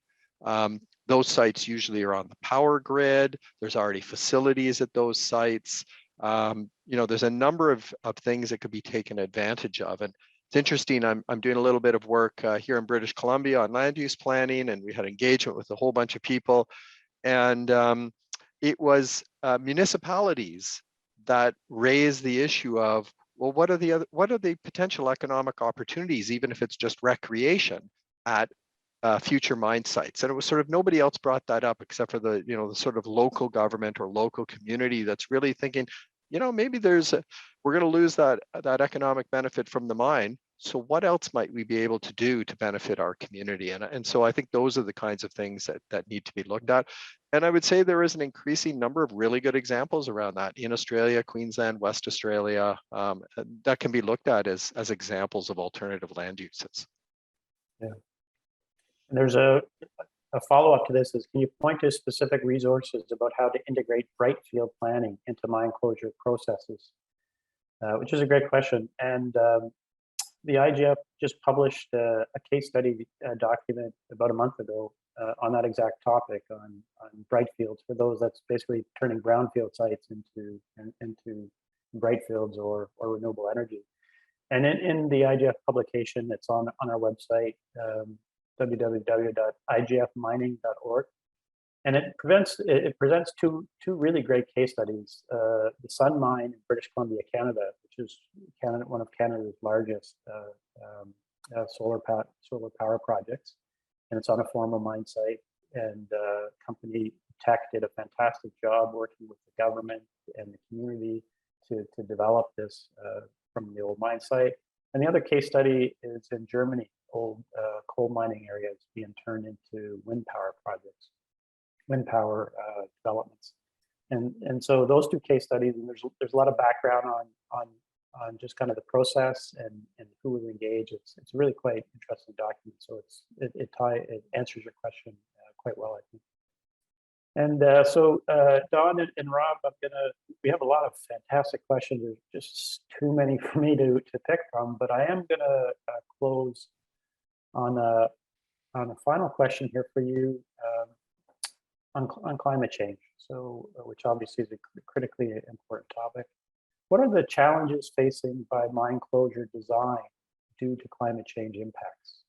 Those sites usually are on the power grid. There's already facilities at those sites. There's a number of things that could be taken advantage of. And it's interesting, I'm doing a little bit of work here in British Columbia on land use planning, and we had engagement with a whole bunch of people. And it was municipalities that raised the issue of, well, what are the potential economic opportunities, even if it's just recreation at future mine sites? And it was sort of nobody else brought that up except for the sort of local government or local community that's really thinking, maybe we're going to lose that economic benefit from the mine. So what else might we be able to do to benefit our community? And so I think those are the kinds of things that need to be looked at. And I would say there is an increasing number of really good examples around that in Australia, Queensland, West Australia, that can be looked at as examples of alternative land uses. Yeah. And there's a follow-up to this is, can you point to specific resources about how to integrate bright field planning into mine closure processes? Which is a great question. And the IGF just published a case study document about a month ago on that exact topic on bright fields. For those, that's basically turning brownfield sites into bright fields or renewable energy. And in the IGF publication that's on our website, www.igfmining.org, and it presents two really great case studies. The Sun Mine in British Columbia, Canada, which is one of Canada's largest solar power projects, and it's on a former mine site. And company Tech did a fantastic job working with the government and the community to develop this from the old mine site. And the other case study is in Germany, old coal mining areas being turned into wind power projects, wind power developments. And so those two case studies, and there's a lot of background on just kind of the process and who was engaged. It's a really quite interesting document. So it answers your question quite well, I think. And so Don and Rob, we have a lot of fantastic questions. There's just too many for me to pick from, but I am gonna close on a final question here for you on climate change. So, which obviously is a critically important topic. What are the challenges facing by mine closure design due to climate change impacts?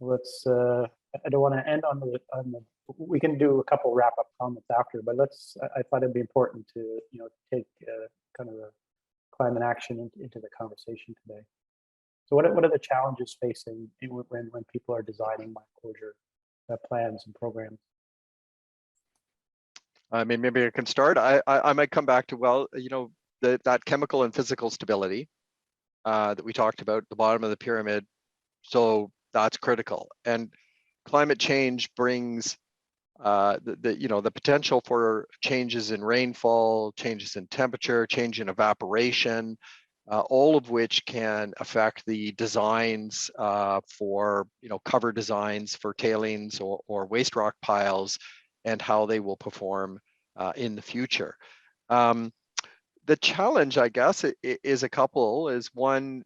Let's. I don't want to end on the. We can do a couple wrap-up comments after, but I thought it'd be important to take kind of the climate action into the conversation today. So, what are the challenges facing when people are designing mine closure plans and programs? I mean, maybe I can start. I might come back to, that chemical and physical stability that we talked about at the bottom of the pyramid. So that's critical. And climate change brings the potential for changes in rainfall, changes in temperature, change in evaporation, all of which can affect the designs for cover designs for tailings or waste rock piles, and how they will perform in the future. The challenge, I guess, is a couple. Is one,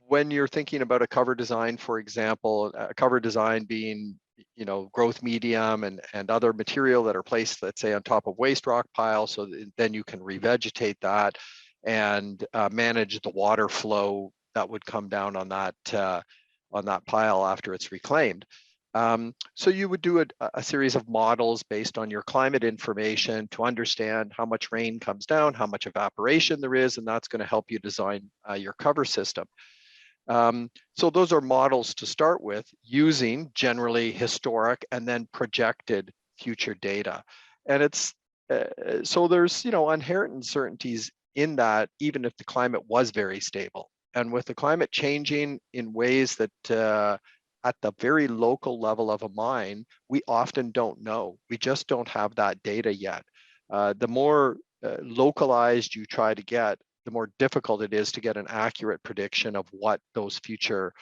when you're thinking about a cover design, for example, a cover design being growth medium and other material that are placed, let's say, on top of waste rock piles, so then you can revegetate that and manage the water flow that would come down on that pile after it's reclaimed. So you would do a series of models based on your climate information to understand how much rain comes down, how much evaporation there is, and that's going to help you design your cover system. So those are models to start with, using generally historic and then projected future data. And it's so there's inherent uncertainties in that, even if the climate was very stable. And with the climate changing in ways that at the very local level of a mine, we often don't know. We just don't have that data yet. The more localized you try to get, the more difficult it is to get an accurate prediction of what those future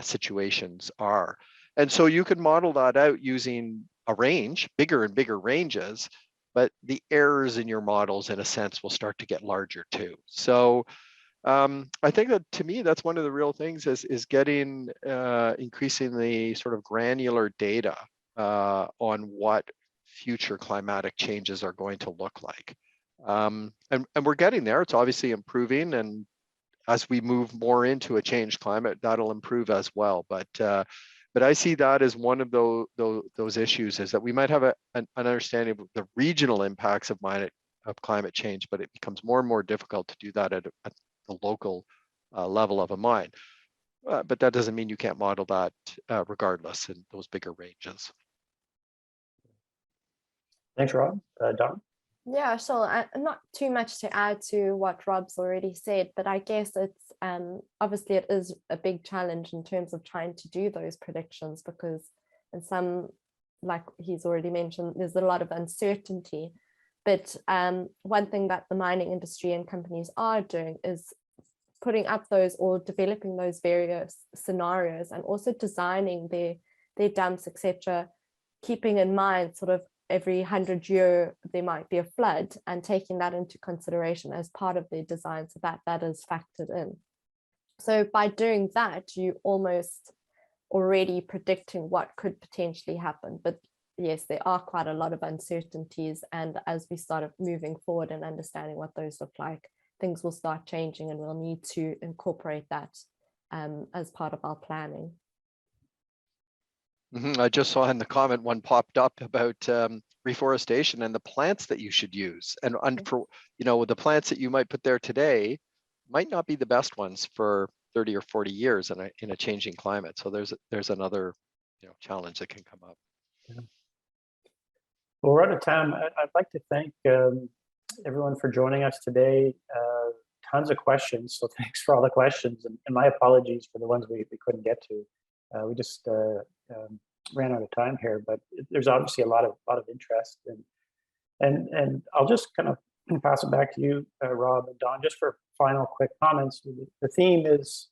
situations are. And so you can model that out using a range, bigger and bigger ranges, but the errors in your models, in a sense, will start to get larger too. So I think that, to me, that's one of the real things is getting increasingly sort of granular data on what future climatic changes are going to look like. And we're getting there. It's obviously improving, and as we move more into a changed climate, that'll improve as well. But I see that as one of those issues, is that we might have an understanding of the regional impacts of climate change, but it becomes more and more difficult to do that at the local level of a mine. But that doesn't mean you can't model that regardless in those bigger ranges. Thanks, Rob. Don? Yeah, sure. Not too much to add to what Rob's already said, but I guess it's obviously it is a big challenge in terms of trying to do those predictions, because in some, like he's already mentioned, there's a lot of uncertainty. But one thing that the mining industry and companies are doing is putting up those or developing those various scenarios, and also designing their dumps, etc., keeping in mind sort of every 100 years there might be a flood, and taking that into consideration as part of their design, so that is factored in. So by doing that, you almost already predicting what could potentially happen. But yes, there are quite a lot of uncertainties. And as we start moving forward and understanding what those look like, things will start changing, and we'll need to incorporate that as part of our planning. I just saw in the comment one popped up about reforestation and the plants that you should use. And for, the plants that you might put there today might not be the best ones for 30 or 40 years in a changing climate. So there's another challenge that can come up. Yeah. Well, we're out of time. I'd like to thank everyone for joining us today. Tons of questions, so thanks for all the questions, and my apologies for the ones we couldn't get to. We just ran out of time here, but there's obviously a lot of interest, and I'll just kind of pass it back to you, Rob and Don, just for final quick comments. The theme is,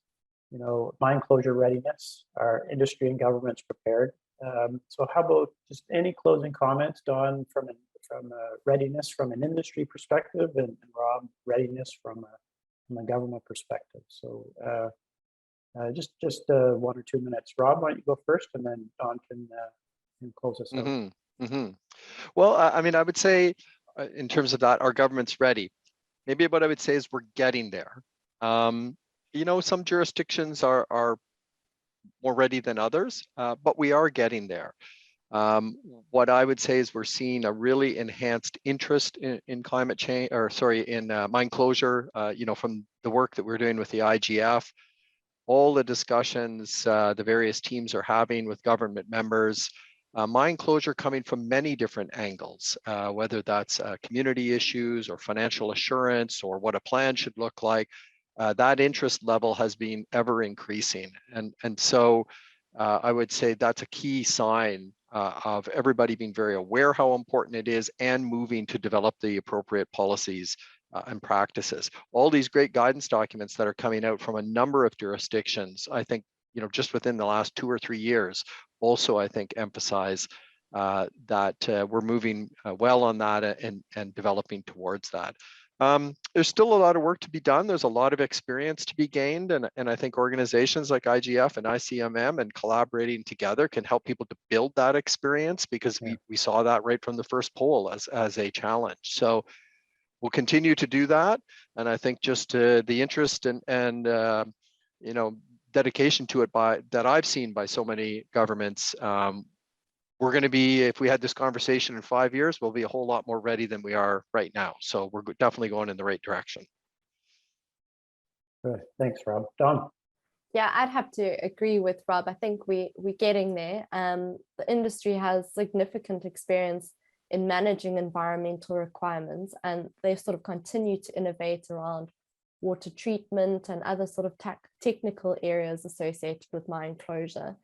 mine closure readiness. Our industry and government's prepared. So how about just any closing comments, Don, from readiness from an industry perspective, and Rob, readiness from a government perspective. So just 1 or 2 minutes. Rob, why don't you go first, and then Don can close us out. Well, I mean, I would say in terms of that, our government's ready. Maybe what I would say is we're getting there. Some jurisdictions are more ready than others, but we are getting there. What I would say is we're seeing a really enhanced interest in climate change, in mine closure, from the work that we're doing with the IGF, all the discussions the various teams are having with government members, mine closure coming from many different angles, whether that's community issues or financial assurance or what a plan should look like. That interest level has been ever increasing. And so I would say that's a key sign of everybody being very aware how important it is and moving to develop the appropriate policies and practices. All these great guidance documents that are coming out from a number of jurisdictions, I think, just within the last 2 or 3 years, also, I think, emphasize that we're moving well on that and developing towards that. There's still a lot of work to be done. There's a lot of experience to be gained. And I think organizations like IGF and ICMM and collaborating together can help people to build that experience, because we saw that right from the first poll as a challenge. So we'll continue to do that. And I think just the interest and dedication to it that I've seen by so many governments, we're going to be, if we had this conversation in 5 years, we'll be a whole lot more ready than we are right now. So we're definitely going in the right direction. Good. Thanks, Rob. Don? Yeah, I'd have to agree with Rob. I think we're getting there. The industry has significant experience in managing environmental requirements, and they sort of continue to innovate around water treatment and other sort of technical areas associated with mine closure.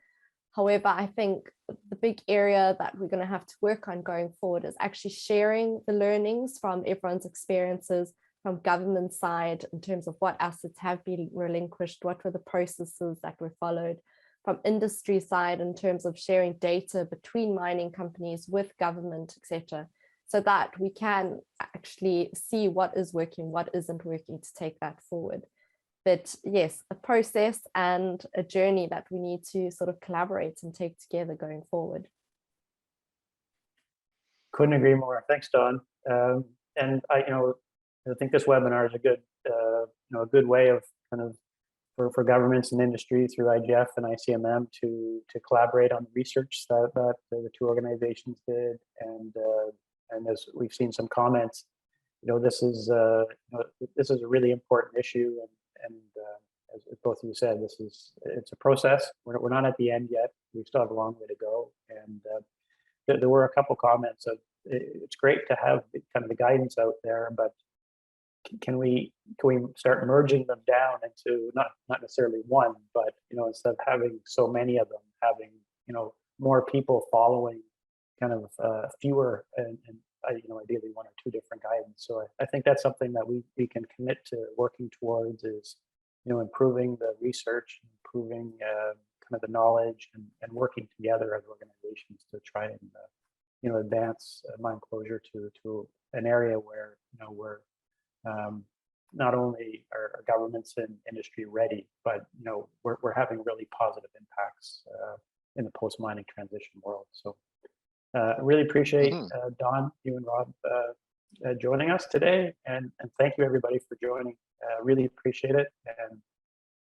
However, I think the big area that we're going to have to work on going forward is actually sharing the learnings from everyone's experiences, from government side in terms of what assets have been relinquished, what were the processes that were followed, from industry side in terms of sharing data between mining companies with government, etc., so that we can actually see what is working, what isn't working, to take that forward. But yes, a process and a journey that we need to sort of collaborate and take together going forward. Couldn't agree more. Thanks, Don. And I think this webinar is a good way of kind of for governments and industry through IGF and ICMM to collaborate on the research that the two organizations did, and as we've seen some comments, this is a really important issue, and as both of you said, it's a process. We're not at the end yet. We still have a long way to go, and there were a couple comments of it's great to have kind of the guidance out there, but can we start merging them down into not necessarily one, but instead of having so many of them, having more people following kind of fewer and ideally 1 or 2 different guidance. So I think that's something that we can commit to working towards, is improving the research, improving kind of the knowledge, and working together as organizations to try and advance mine closure to an area where we're not only are governments and industry ready, but we're having really positive impacts in the post-mining transition world. So Really appreciate Mhm. Don, you and Rob joining us today, and thank you everybody for joining. Really appreciate it,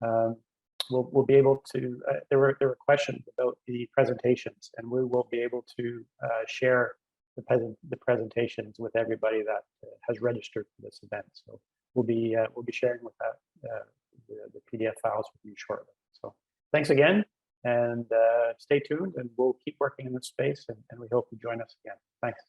and we'll be able to. There were questions about the presentations, and we will be able to share the presentations with everybody that has registered for this event. So we'll be sharing with that the PDF files with you shortly. So thanks again, and stay tuned, and we'll keep working in this space, and we hope you join us again. Thanks.